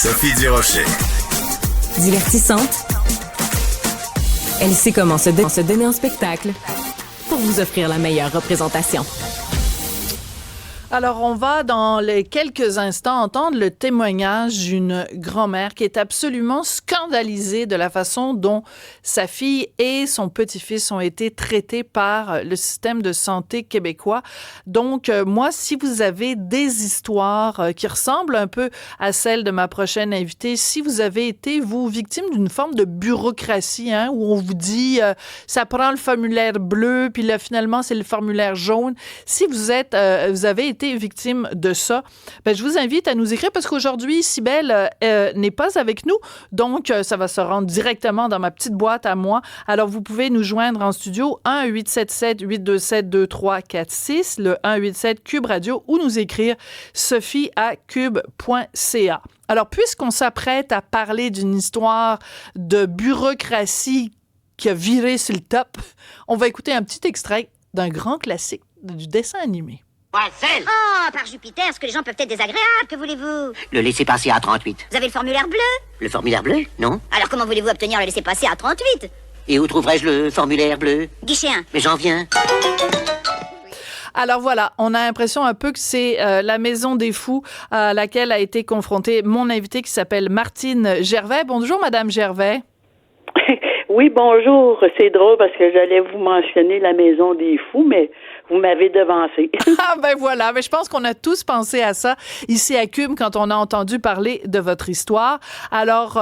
Sophie Durocher. Divertissante. Elle sait comment se donner en spectacle pour vous offrir la meilleure représentation. Alors, on va dans les quelques instants entendre le témoignage d'une grand-mère qui est absolument scandalisée de la façon dont sa fille et son petit-fils ont été traités par le système de santé québécois. Donc, moi, si vous avez des histoires qui ressemblent un peu à celles de ma prochaine invitée, si vous avez été, vous, victime d'une forme de bureaucratie, où on vous dit ça prend le formulaire bleu, puis là, finalement, c'est le formulaire jaune. Si vous êtes, vous avez été victime de ça, je vous invite à nous écrire parce qu'aujourd'hui, Cybèle n'est pas avec nous, donc ça va se rendre directement dans ma petite boîte à moi. Alors, vous pouvez nous joindre en studio 1-877-827-2346, le 1-87-CUBE-RADIO ou nous écrire sophie@cube.ca. Alors, puisqu'on s'apprête à parler d'une histoire de bureaucratie qui a viré sur le top, on va écouter un petit extrait d'un grand classique du dessin animé. Marcel! Oh, par Jupiter, est-ce que les gens peuvent être désagréables, que voulez-vous? Le laissez-passer à 38. Vous avez le formulaire bleu? Le formulaire bleu? Non. Alors comment voulez-vous obtenir le laissez-passer à 38? Et où trouverai-je le formulaire bleu? Guichet 1. Mais j'en viens. Alors voilà, on a l'impression un peu que c'est la maison des fous à laquelle a été confrontée mon invitée qui s'appelle Martine Gervais. Bonjour, Madame Gervais. Oui, bonjour. C'est drôle parce que j'allais vous mentionner la maison des fous, mais vous m'avez devancé. Ah ben voilà, mais je pense qu'on a tous pensé à ça ici à Cube quand on a entendu parler de votre histoire. Alors,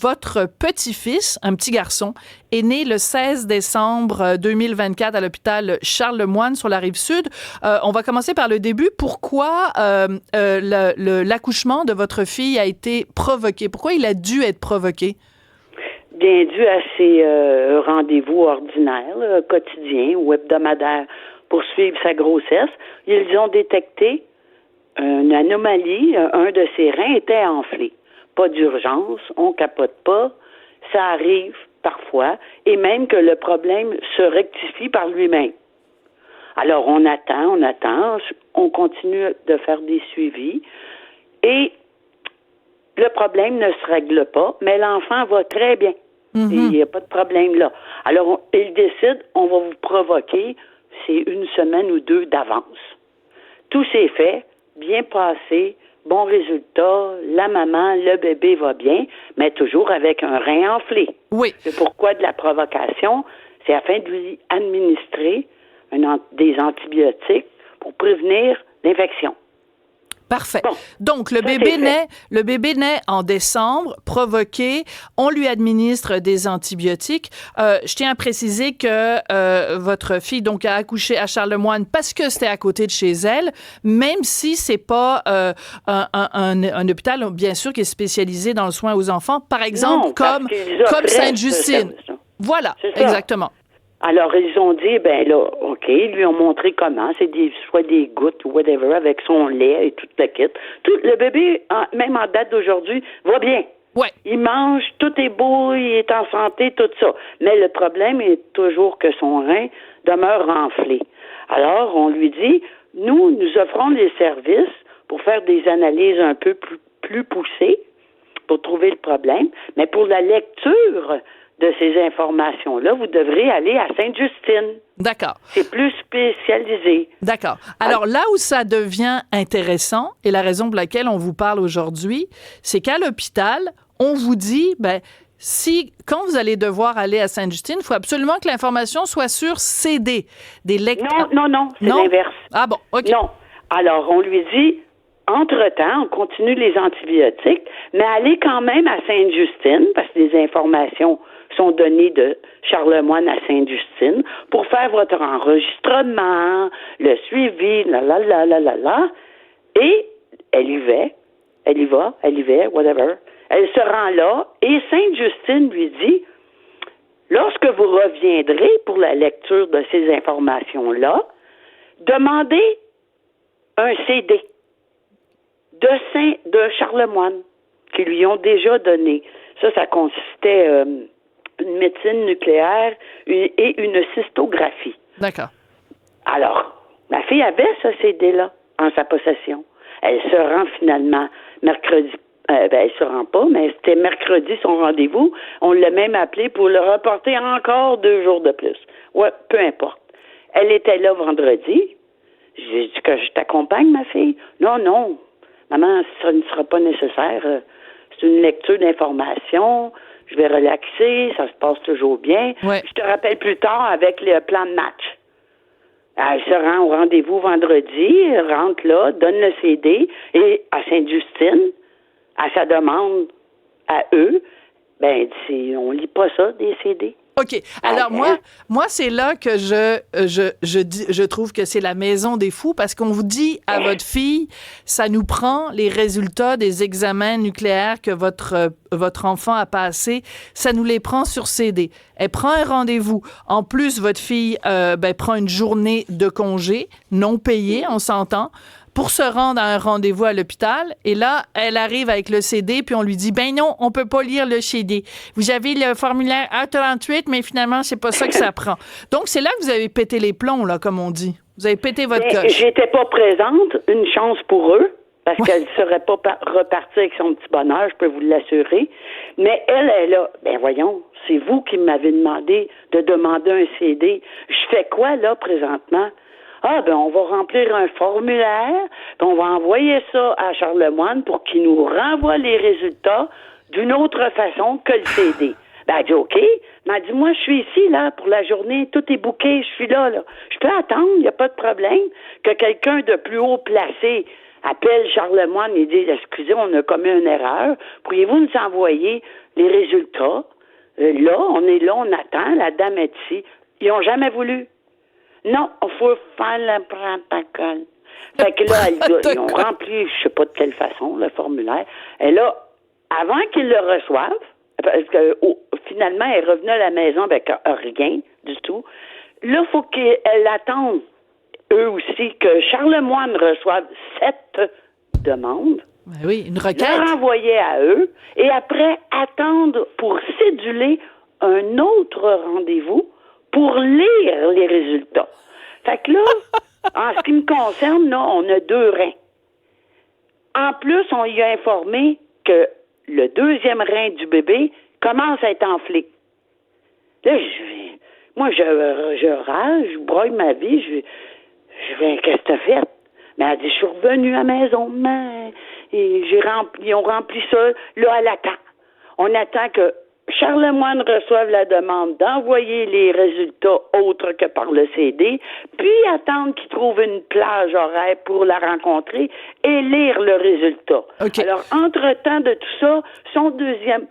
votre petit-fils, un petit garçon, est né le 16 décembre 2024 à l'hôpital Charles-Lemoine sur la Rive-Sud. On va commencer par le début. Pourquoi l'accouchement de votre fille a été provoqué? Pourquoi il a dû être provoqué? Bien dû à ses rendez-vous ordinaires, quotidiens ou hebdomadaires pour suivre sa grossesse. Ils ont détecté une anomalie. Un de ses reins était enflé. Pas d'urgence, on capote pas. Ça arrive parfois, et même que le problème se rectifie par lui-même. Alors, on attend, on continue de faire des suivis, et le problème ne se règle pas, mais l'enfant va très bien. Mm-hmm. Il n'y a pas de problème là. Alors, il décide, on va vous provoquer, c'est une semaine ou deux d'avance. Tout s'est fait, bien passé, bon résultat, la maman, le bébé va bien, mais toujours avec un rein enflé. Oui. Le pourquoi de la provocation, c'est afin de lui administrer des antibiotiques pour prévenir l'infection. Parfait. Bon, donc, le bébé naît en décembre, provoqué. On lui administre des antibiotiques. Je tiens à préciser que votre fille donc a accouché à Charles-Lemoine parce que c'était à côté de chez elle, même si c'est pas un hôpital, bien sûr, qui est spécialisé dans le soin aux enfants, par exemple, comme Sainte-Justine. Voilà, exactement. Alors, ils ont dit, OK, ils lui ont montré comment, c'est soit des gouttes ou whatever, avec son lait et tout le kit. Le bébé, même en date d'aujourd'hui, va bien. Ouais. Il mange, tout est beau, il est en santé, tout ça. Mais le problème est toujours que son rein demeure enflé. Alors, on lui dit, nous offrons les services pour faire des analyses un peu plus poussées pour trouver le problème, mais pour la lecture de ces informations-là, vous devrez aller à Sainte-Justine. D'accord. C'est plus spécialisé. D'accord. Alors, là où ça devient intéressant, et la raison pour laquelle on vous parle aujourd'hui, c'est qu'à l'hôpital, on vous dit, quand vous allez devoir aller à Sainte-Justine, il faut absolument que l'information soit sur CD. Des lecteurs. Non, c'est l'inverse. Ah bon, OK. Non. Alors, on lui dit, entre-temps, on continue les antibiotiques, mais allez quand même à Sainte-Justine, parce que les informations sont données de Charlemagne à Sainte-Justine pour faire votre enregistrement, le suivi, et elle y va, whatever. Elle se rend là, et Sainte-Justine lui dit, lorsque vous reviendrez pour la lecture de ces informations-là, demandez un CD de Charlemagne qui lui ont déjà donné. Ça consistait une médecine nucléaire et une cystographie. D'accord. Alors, ma fille avait ce CD-là en sa possession. Elle se rend finalement mercredi Elle se rend pas, mais c'était mercredi son rendez-vous. On l'a même appelé pour le reporter encore 2 jours de plus. Ouais, peu importe. Elle était là vendredi. J'ai dit que je t'accompagne, ma fille. Non. Maman, ça ne sera pas nécessaire. C'est une lecture d'information. Je vais relaxer. Ça se passe toujours bien. Ouais. Je te rappelle plus tard avec le plan de match. Elle se rend au rendez-vous vendredi, rentre là, donne le CD et à Sainte-Justine, à sa demande à eux, on lit pas ça, des CD. OK. Alors, moi, c'est là que je trouve que c'est la maison des fous parce qu'on vous dit à votre fille, ça nous prend les résultats des examens nucléaires que votre enfant a passés, ça nous les prend sur CD. Elle prend un rendez-vous. En plus, votre fille prend une journée de congé non payée, on s'entend, pour se rendre à un rendez-vous à l'hôpital. Et là, elle arrive avec le CD, puis on lui dit, non, on peut pas lire le CD. Vous avez le formulaire A38, mais finalement, c'est pas ça que ça prend. Donc, c'est là que vous avez pété les plombs, là, comme on dit. Vous avez pété votre coche. J'étais pas présente, une chance pour eux, parce qu'elle ne serait pas repartie avec son petit bonheur, je peux vous l'assurer. Mais elle est là. Voyons, c'est vous qui m'avez demandé de demander un CD. Je fais quoi, là, présentement? On va remplir un formulaire, puis on va envoyer ça à Charlemagne pour qu'il nous renvoie les résultats d'une autre façon que le CD. Elle dit OK. Mais elle dit, moi, je suis ici, là, pour la journée, tout est booké, je suis là. Je peux attendre, il n'y a pas de problème. Que quelqu'un de plus haut placé appelle Charlemagne et dit, excusez, on a commis une erreur, pourriez-vous nous envoyer les résultats? Là, on est là, on attend, la dame est ici. Ils n'ont jamais voulu. Non, il faut faire le protocole. Fait que là, ils ont rempli, je sais pas de quelle façon, le formulaire. Et là, avant qu'ils le reçoivent, parce que finalement, elle est revenue à la maison avec rien du tout, là, il faut qu'elle attende, eux aussi, que Charlemagne reçoive 7 demandes. Oui, une requête. La renvoyer à eux, et après, attendre pour céduler un autre rendez-vous pour lire les résultats. Fait que là, en ce qui me concerne, là, on a 2 reins. En plus, on y a informé que le 2e rein du bébé commence à être enflé. Là, je rage, je broye ma vie, je vais, qu'est-ce que t'as fait? Mais elle dit, je suis revenue à la maison, mais ils ont rempli ça, là, elle attend. On attend que Charlemagne reçoive la demande d'envoyer les résultats autres que par le CD, puis attendre qu'il trouve une plage horaire pour la rencontrer et lire le résultat. Okay. Alors, entre-temps de tout ça, son 2e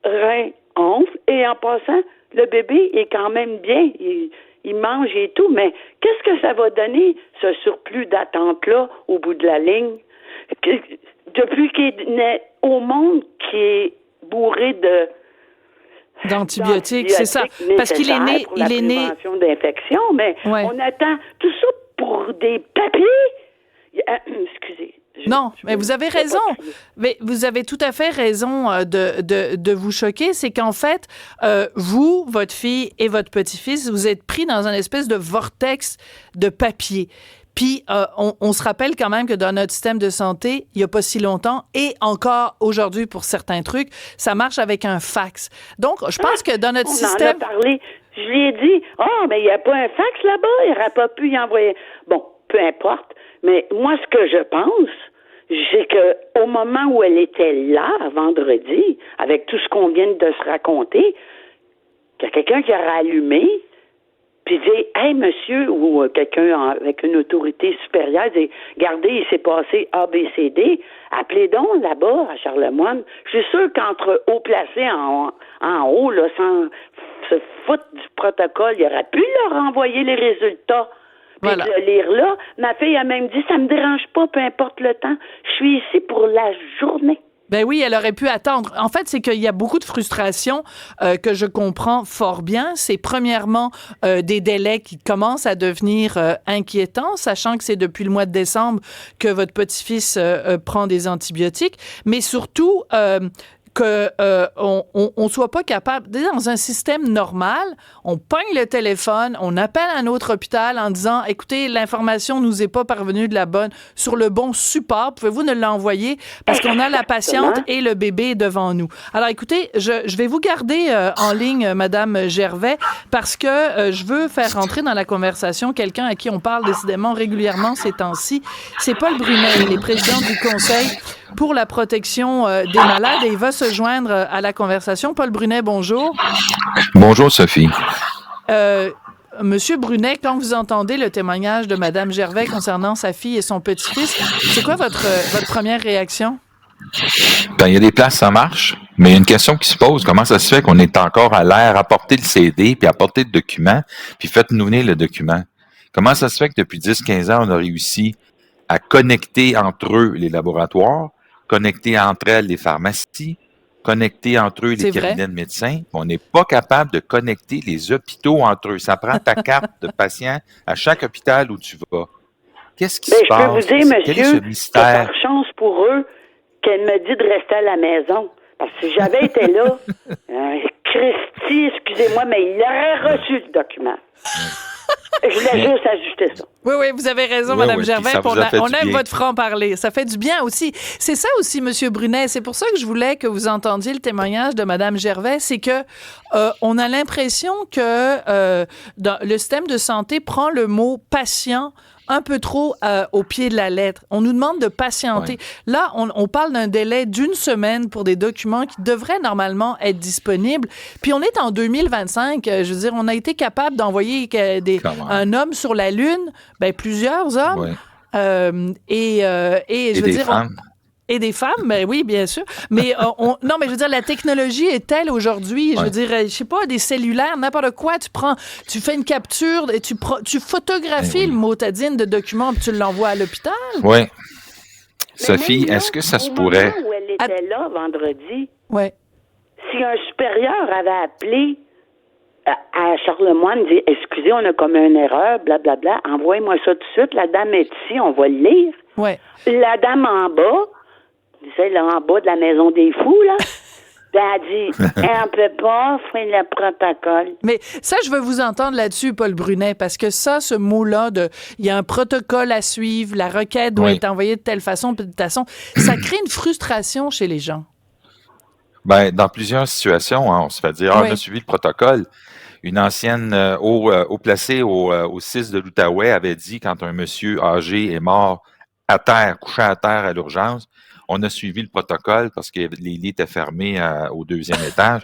rein enfle, et en passant, le bébé est quand même bien, il mange et tout, mais qu'est-ce que ça va donner, ce surplus d'attente-là, au bout de la ligne? Depuis qu'il est né au monde, qui est bourré d'antibiotiques, c'est ça. Parce qu'il est né, pour la prévention d'infection, mais on attend tout ça pour des papiers. Excusez. Non, mais vous avez raison. Mais vous avez tout à fait raison de vous choquer. C'est qu'en fait, vous, votre fille et votre petit-fils, vous êtes pris dans un espèce de vortex de papier. Puis, on se rappelle quand même que dans notre système de santé, il n'y a pas si longtemps, et encore aujourd'hui pour certains trucs, ça marche avec un fax. Donc, je pense que dans notre système... On en a parlé. Je lui ai dit, mais il n'y a pas un fax là-bas, il n'aurait pas pu y envoyer. Bon, peu importe. Mais moi, ce que je pense, c'est qu'au moment où elle était là, vendredi, avec tout ce qu'on vient de se raconter, qu'il y a quelqu'un qui aurait allumé, puis dit, hey, monsieur, ou quelqu'un avec une autorité supérieure, dit, regardez, il s'est passé A, B, C, D, appelez donc là-bas à Charlemagne. Je suis sûr qu'entre haut placés en haut, là, sans se foutre du protocole, il aurait pu leur envoyer les résultats. Puis de le lire là. Ma fille a même dit, ça me dérange pas, peu importe le temps. Je suis ici pour la journée. Ben oui, elle aurait pu attendre. En fait, c'est qu'il y a beaucoup de frustration que je comprends fort bien. C'est premièrement des délais qui commencent à devenir inquiétants, sachant que c'est depuis le mois de décembre que votre petit-fils prend des antibiotiques. Mais surtout, que on soit pas capable, dans un système normal, on pogne le téléphone, on appelle un autre hôpital en disant, écoutez, l'information nous est pas parvenue sur le bon support, pouvez-vous nous l'envoyer parce qu'on a la patiente et le bébé devant nous. Alors écoutez, je vais vous garder en ligne, Madame Gervais, parce que je veux faire rentrer dans la conversation quelqu'un à qui on parle décidément régulièrement ces temps-ci. C'est Paul Brunet, il est président du Conseil pour la protection des malades et il va se joindre à la conversation. Paul Brunet, bonjour. Bonjour, Sophie. Monsieur Brunet, quand vous entendez le témoignage de Madame Gervais concernant sa fille et son petit-fils, c'est quoi votre première réaction? Ben, il y a des places, ça marche, mais il y a une question qui se pose. Comment ça se fait qu'on est encore à l'air, apporter le CD, puis apporter le document, puis faites-nous venir le document? Comment ça se fait que depuis 10-15 ans, on a réussi à connecter entre eux les laboratoires, connecter entre elles les pharmacies, connecter entre eux les cabinets de médecins? On n'est pas capable de connecter les hôpitaux entre eux. Ça prend ta carte de patient à chaque hôpital où tu vas. Qu'est-ce qui se passe? Je peux vous dire, Quel est ce monsieur, mystère? par chance pour eux qu'elle me dit de rester à la maison. Parce que si j'avais été là, Christy, excusez-moi, mais il aurait reçu le document. Je voulais juste ajuster ça. Oui, vous avez raison, oui, Mme oui, Gervais. On aime votre franc-parler. Ça fait du bien aussi. C'est ça aussi, M. Brunet. C'est pour ça que je voulais que vous entendiez le témoignage de Mme Gervais. C'est que on a l'impression que le système de santé prend le mot patient un peu trop au pied de la lettre. On nous demande de patienter. Ouais. Là, on parle d'un délai d'1 semaine pour des documents qui devraient normalement être disponibles. Puis on est en 2025. Je veux dire, on a été capable d'envoyer un homme sur la Lune, plusieurs hommes. Ouais. Et je veux dire... Femmes. Et des femmes, ben oui, bien sûr. Mais non, mais je veux dire, la technologie est telle aujourd'hui. Je veux dire, je sais pas, des cellulaires, n'importe quoi. Tu fais une capture et tu photographies le motadine de documents et tu l'envoies à l'hôpital. Oui. Sophie, est-ce que ça se pourrait? Au moment où elle était là vendredi, ouais. Si un supérieur avait appelé à Charlemagne, dit excusez, on a commis une erreur, blablabla, envoyez-moi ça tout de suite. La dame est ici, on va le lire. Ouais. La dame en bas. C'est là en bas de la maison des fous, là. Elle a dit, on peut pas faire le protocole. Mais ça, je veux vous entendre là-dessus, Paul Brunet, parce que ça, ce mot-là il y a un protocole à suivre, la requête doit être envoyée de telle façon, de toute façon, ça crée une frustration chez les gens. Ben, dans plusieurs situations, on se fait dire, on a suivi le protocole. Une ancienne haut placée au 6 de l'Outaouais avait dit, quand un monsieur âgé est mort à terre, couché à terre à l'urgence, on a suivi le protocole parce que les lits étaient fermés au 2e étage.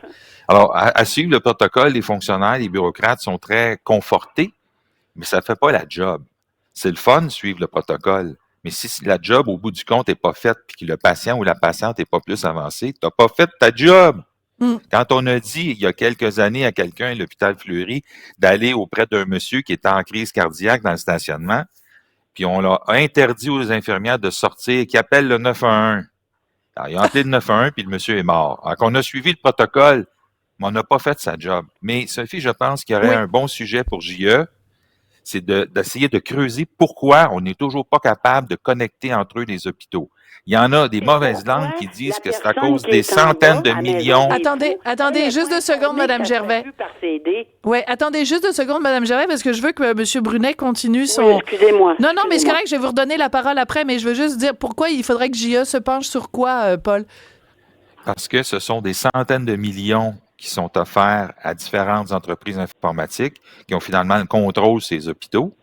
Alors, à suivre le protocole, les fonctionnaires, les bureaucrates sont très confortés, mais ça ne fait pas la job. C'est le fun de suivre le protocole, mais si la job, au bout du compte, n'est pas faite puis que le patient ou la patiente n'est pas plus avancé, tu n'as pas fait ta job. Quand on a dit, il y a quelques années, à quelqu'un à l'hôpital Fleury, d'aller auprès d'un monsieur qui était en crise cardiaque dans le stationnement, puis on l'a interdit aux infirmières de sortir, qui appellent le 911. Alors, ils ont appelé le 911, puis le monsieur est mort. Alors qu'on a suivi le protocole, mais on n'a pas fait sa job. Mais Sophie, je pense qu'il y aurait un bon sujet pour JE, c'est d'essayer de creuser pourquoi on n'est toujours pas capable de connecter entre eux les hôpitaux. Il y en a des mauvaises langues qui disent que c'est à cause des centaines de millions. Attendez, juste 2 secondes, Mme Gervais. Oui, attendez juste 2 secondes, Mme Gervais, parce que je veux que M. Brunet continue son... Oui, excusez-moi. Non, mais c'est correct, je vais vous redonner la parole après, mais je veux juste dire pourquoi il faudrait que JE se penche sur quoi, Paul? Parce que ce sont des centaines de millions qui sont offerts à différentes entreprises informatiques qui ont finalement le contrôle de ces hôpitaux.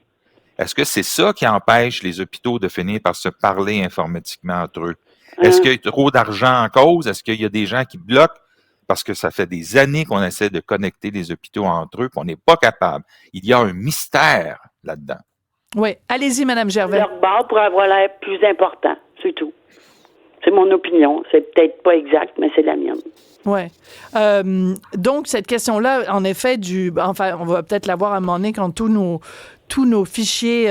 Est-ce que c'est ça qui empêche les hôpitaux de finir par se parler informatiquement entre eux? Est-ce qu'il y a trop d'argent en cause? Est-ce qu'il y a des gens qui bloquent? Parce que ça fait des années qu'on essaie de connecter les hôpitaux entre eux, puis on n'est pas capable. Il y a un mystère là-dedans. Oui. Allez-y, Mme Gervais. Leur bord pour avoir l'air plus important, c'est tout. C'est mon opinion. C'est peut-être pas exact, mais c'est la mienne. Oui. Donc, cette question-là, en effet, on va peut-être la voir à un moment donné quand tous tous nos fichiers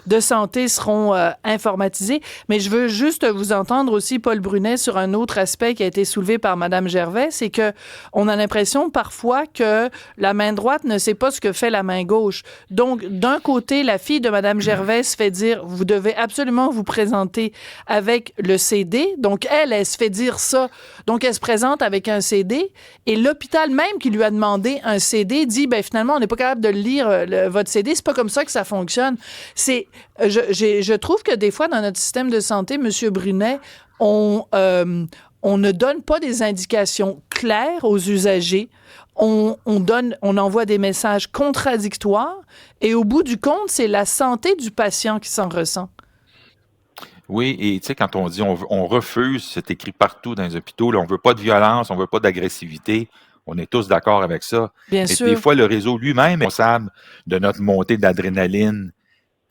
de santé seront informatisés. Mais je veux juste vous entendre aussi, Paul Brunet, sur un autre aspect qui a été soulevé par Mme Gervais, c'est que on a l'impression parfois que la main droite ne sait pas ce que fait la main gauche. Donc, d'un côté, la fille de Mme Gervais se fait dire, vous devez absolument vous présenter avec le CD. Donc, elle se fait dire ça. Donc, elle se présente avec un CD. Et l'hôpital même qui lui a demandé un CD dit, ben finalement, on n'est pas capable de le lire, votre CD. C'est pas comme ça que ça fonctionne. Je trouve que des fois, dans notre système de santé, M. Brunet, on ne donne pas des indications claires aux usagers. On envoie des messages contradictoires. Et au bout du compte, c'est la santé du patient qui s'en ressent. Oui, et tu sais, quand on dit on refuse, c'est écrit partout dans les hôpitaux, là, on veut pas de violence, on veut pas d'agressivité. On est tous d'accord avec ça. Bien Mais sûr. des fois, le réseau lui-même est responsable de notre montée d'adrénaline.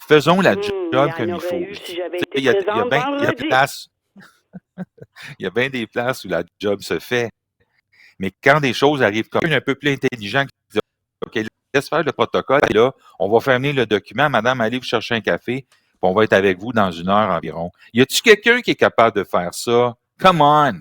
Faisons la job comme il faut. Si j'avais Tu sais, été Il y a présente bien vendredi. il y a bien des places où la job se fait. Mais quand des choses arrivent comme un peu plus intelligent qui dit OK, laisse faire le protocole, et là, on va faire venir le document, madame, allez vous chercher un café, puis on va être avec vous dans 1 heure environ. Y a-tu quelqu'un qui est capable de faire ça? Come on!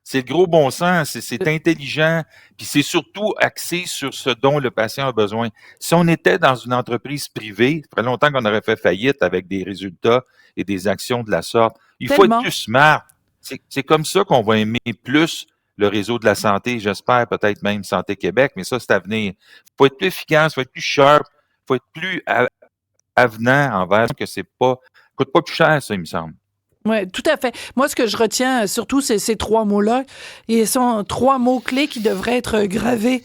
C'est le gros bon sens, c'est intelligent, puis c'est surtout axé sur ce dont le patient a besoin. Si on était dans une entreprise privée, ça ferait longtemps qu'on aurait fait faillite avec des résultats et des actions de la sorte. Il faut Tellement. être plus smart. C'est comme ça qu'on va aimer plus le réseau de la santé, j'espère peut-être même Santé Québec, mais ça, c'est à venir. Il faut être plus efficace, il faut être plus sharp, il faut être plus avenant envers que c'est pas, coûte pas plus cher, ça, il me semble. Oui, tout à fait. Moi, ce que je retiens surtout, c'est ces 3 mots-là. Ils sont 3 mots-clés qui devraient être gravés,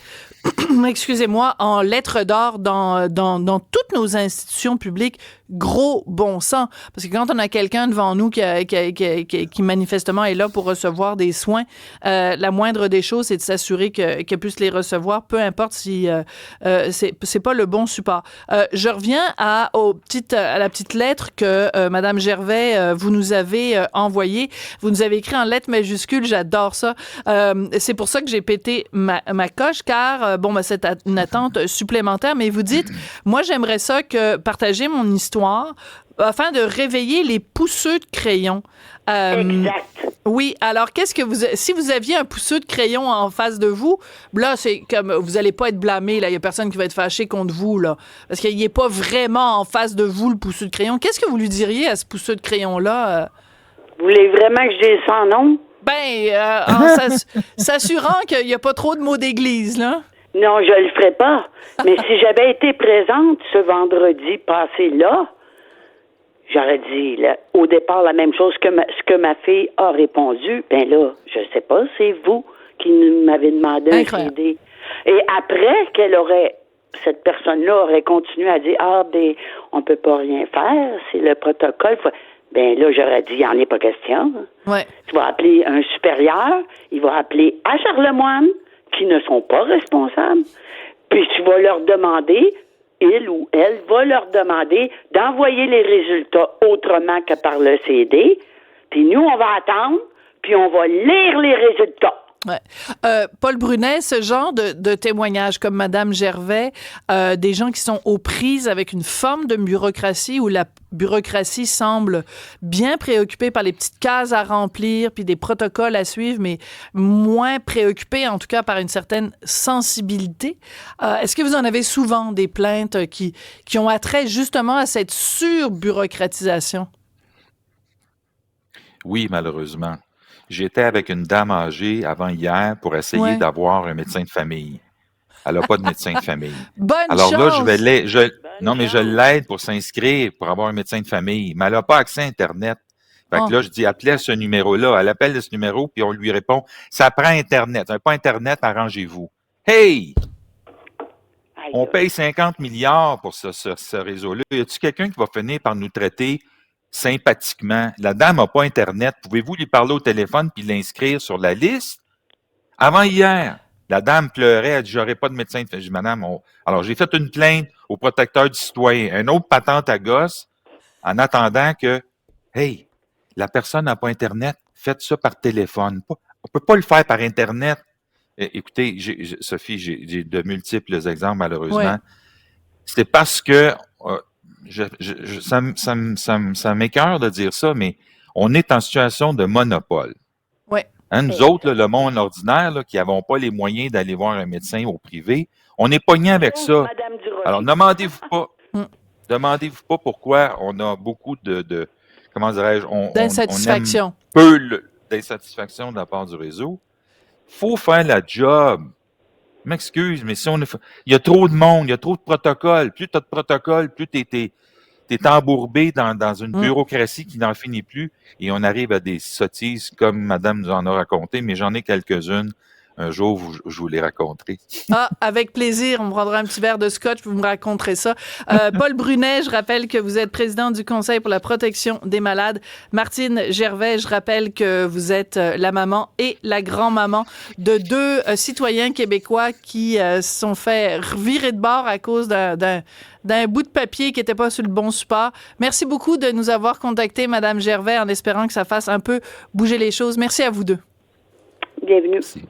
excusez-moi, en lettres d'or dans toutes nos institutions publiques. Gros bon sens. Parce que quand on a quelqu'un devant nous qui manifestement est là pour recevoir des soins, la moindre des choses, c'est de s'assurer qu'elle puisse les recevoir, peu importe si c'est pas le bon support. Je reviens à la petite lettre que Madame Gervais, vous nous avez envoyée. Vous nous avez écrit en lettres majuscules, j'adore ça. C'est pour ça que j'ai pété ma coche, car c'est une attente supplémentaire, mais vous dites, moi j'aimerais ça partager mon histoire afin de réveiller les pousseux de crayon. Exact. Oui, alors si vous aviez un pousseux de crayon en face de vous, là c'est comme vous allez pas être blâmé, là il y a personne qui va être fâché contre vous là, parce qu'il est pas vraiment en face de vous le pousseux de crayon. Qu'est-ce que vous lui diriez à ce pousseux de crayon là? Vous voulez vraiment que je dise sans nom? En s'assurant qu'il y a pas trop de mots d'église là. Non, je le ferai pas. Mais si j'avais été présente ce vendredi passé là, j'aurais dit au départ la même chose que ce que ma fille a répondu. Ben là, je sais pas, c'est vous qui m'avez demandé un CD. Et après cette personne-là aurait continué à dire on peut pas rien faire, c'est le protocole. Ben là, j'aurais dit, il n'y en est pas question. Ouais. Tu vas appeler un supérieur, il va appeler à Charlemagne, qui ne sont pas responsables, puis tu vas leur demander, il ou elle va leur demander d'envoyer les résultats autrement que par le CD, puis nous, on va attendre, puis on va lire les résultats. Ouais. Paul Brunet, ce genre de témoignages comme Madame Gervais, des gens qui sont aux prises avec une forme de bureaucratie où la bureaucratie semble bien préoccupée par les petites cases à remplir puis des protocoles à suivre, mais moins préoccupée en tout cas par une certaine sensibilité. Est-ce que vous en avez souvent des plaintes qui ont attrait justement à cette surbureaucratisation? Oui, malheureusement. J'étais avec une dame âgée avant hier pour essayer d'avoir un médecin de famille. Elle n'a pas de médecin de famille. Bonne Alors chance! là, je l'aide pour s'inscrire pour avoir un médecin de famille, mais elle n'a pas accès à Internet. Fait que là, je dis, appelez à ce numéro-là. Elle appelle à ce numéro, puis on lui répond, ça prend Internet. Pas Internet, arrangez-vous. Hey! On paye 50 milliards pour ce réseau-là. Y a-t-il quelqu'un qui va finir par nous traiter sympathiquement? La dame n'a pas Internet. Pouvez-vous lui parler au téléphone puis l'inscrire sur la liste? Avant hier, la dame pleurait. Elle dit, j'aurais pas de médecin. J'ai dit, madame, alors j'ai fait une plainte au protecteur du citoyen. Un autre patente à gosse en attendant que, hey, la personne n'a pas Internet. Faites ça par téléphone. On peut pas le faire par Internet. Écoutez, Sophie, j'ai de multiples exemples, malheureusement. c'est parce que ça m'écoeure de dire ça, mais on est en situation de monopole. Oui. Hein, nous autres, là, le monde ordinaire, là, qui n'avons pas les moyens d'aller voir un médecin au privé, on est pogné avec ça. Madame Durocher. Alors, demandez-vous pas pourquoi on a beaucoup de comment dirais-je, d'insatisfaction. On aime peu d'insatisfaction de la part du réseau. Faut faire la job. Je m'excuse, mais si il y a trop de monde, il y a trop de protocoles. Plus tu as de protocoles, plus tu es embourbé dans une bureaucratie qui n'en finit plus. Et on arrive à des sottises comme Madame nous en a raconté, mais j'en ai quelques-unes. Un jour, je vous les raconterai. Ah, avec plaisir. On me prendra un petit verre de scotch, vous me raconterez ça. Paul Brunet, je rappelle que vous êtes président du Conseil pour la protection des malades. Martine Gervais, je rappelle que vous êtes la maman et la grand-maman de 2 citoyens québécois qui se sont fait virer de bord à cause d'un bout de papier qui n'était pas sur le bon support. Merci beaucoup de nous avoir contacté, Madame Gervais, en espérant que ça fasse un peu bouger les choses. Merci à vous deux. Bienvenue. Merci.